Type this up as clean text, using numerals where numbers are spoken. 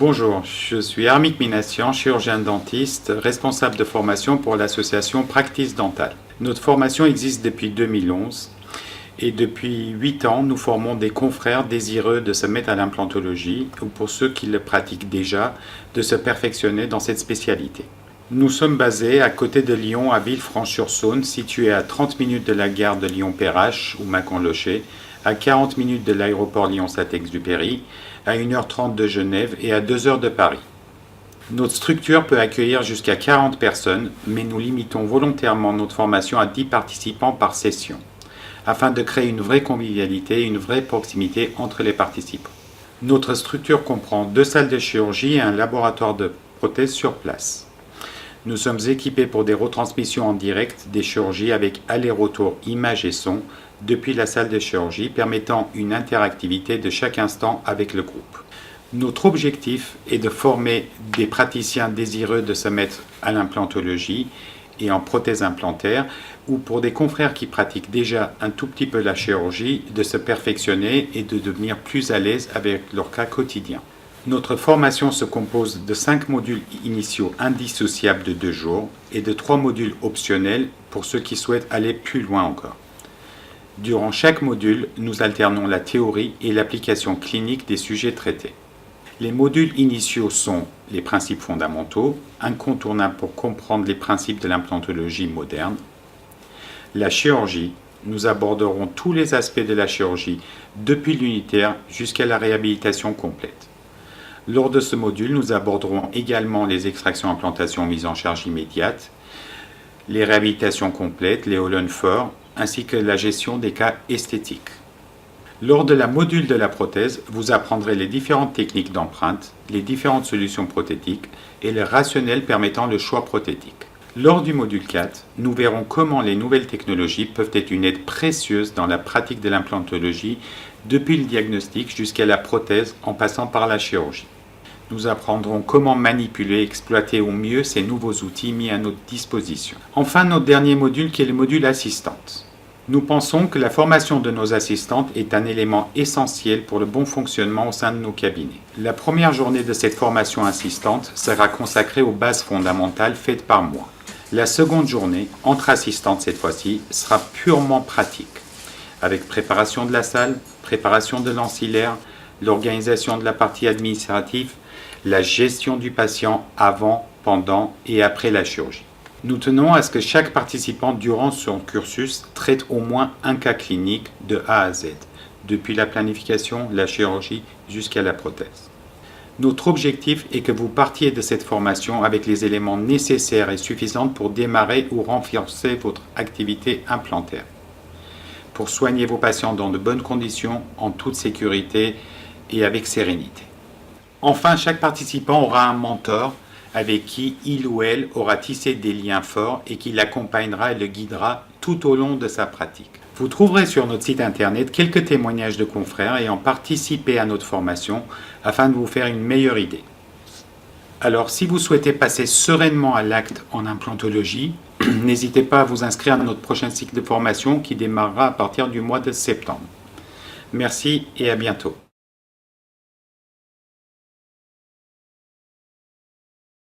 Bonjour, je suis Harmik Minassian, chirurgien dentiste, responsable de formation pour l'association Practice Dentale. Notre formation existe depuis 2011 et depuis 8 ans, nous formons des confrères désireux de se mettre à l'implantologie ou pour ceux qui le pratiquent déjà, de se perfectionner dans cette spécialité. Nous sommes basés à côté de Lyon, à Villefranche-sur-Saône, situé à 30 minutes de la gare de Lyon-Perrache ou Mâcon-Locher, à 40 minutes de l'aéroport Lyon-Saint-Exupéry, à 1h30 de Genève et à 2 heures de Paris. Notre structure peut accueillir jusqu'à 40 personnes, mais nous limitons volontairement notre formation à 10 participants par session, afin de créer une vraie convivialité et une vraie proximité entre les participants. Notre structure comprend 2 salles de chirurgie et un laboratoire de prothèses sur place. Nous sommes équipés pour des retransmissions en direct des chirurgies avec aller-retour images et son depuis la salle de chirurgie, permettant une interactivité de chaque instant avec le groupe. Notre objectif est de former des praticiens désireux de se mettre à l'implantologie et en prothèse implantaire, ou pour des confrères qui pratiquent déjà un tout petit peu la chirurgie, de se perfectionner et de devenir plus à l'aise avec leur cas quotidien. Notre formation se compose de 5 modules initiaux indissociables de 2 jours et de 3 modules optionnels pour ceux qui souhaitent aller plus loin encore. Durant chaque module, nous alternons la théorie et l'application clinique des sujets traités. Les modules initiaux sont les principes fondamentaux, incontournables pour comprendre les principes de l'implantologie moderne. La chirurgie, nous aborderons tous les aspects de la chirurgie, depuis l'unitaire jusqu'à la réhabilitation complète. Lors de ce module, nous aborderons également les extractions-implantations mises en charge immédiate, les réhabilitations complètes, les Hollenfors, ainsi que la gestion des cas esthétiques. Lors de la module de la prothèse, vous apprendrez les différentes techniques d'empreinte, les différentes solutions prothétiques et le rationnel permettant le choix prothétique. Lors du module 4, nous verrons comment les nouvelles technologies peuvent être une aide précieuse dans la pratique de l'implantologie, depuis le diagnostic jusqu'à la prothèse en passant par la chirurgie. Nous apprendrons comment manipuler et exploiter au mieux ces nouveaux outils mis à notre disposition. Enfin, notre dernier module qui est le module assistante. Nous pensons que la formation de nos assistantes est un élément essentiel pour le bon fonctionnement au sein de nos cabinets. La première journée de cette formation assistante sera consacrée aux bases fondamentales faites par moi. La seconde journée, entre assistantes cette fois-ci, sera purement pratique, avec préparation de la salle, préparation de l'ancillaire, l'organisation de la partie administrative, la gestion du patient avant, pendant et après la chirurgie. Nous tenons à ce que chaque participant durant son cursus traite au moins un cas clinique de A à Z, depuis la planification, la chirurgie jusqu'à la prothèse. Notre objectif est que vous partiez de cette formation avec les éléments nécessaires et suffisants pour démarrer ou renforcer votre activité implantaire, pour soigner vos patients dans de bonnes conditions, en toute sécurité et avec sérénité. Enfin, chaque participant aura un mentor avec qui il ou elle aura tissé des liens forts et qui l'accompagnera et le guidera tout au long de sa pratique. Vous trouverez sur notre site internet quelques témoignages de confrères ayant participé à notre formation afin de vous faire une meilleure idée. Alors, si vous souhaitez passer sereinement à l'acte en implantologie, n'hésitez pas à vous inscrire à notre prochain cycle de formation qui démarrera à partir du mois de septembre. Merci et à bientôt.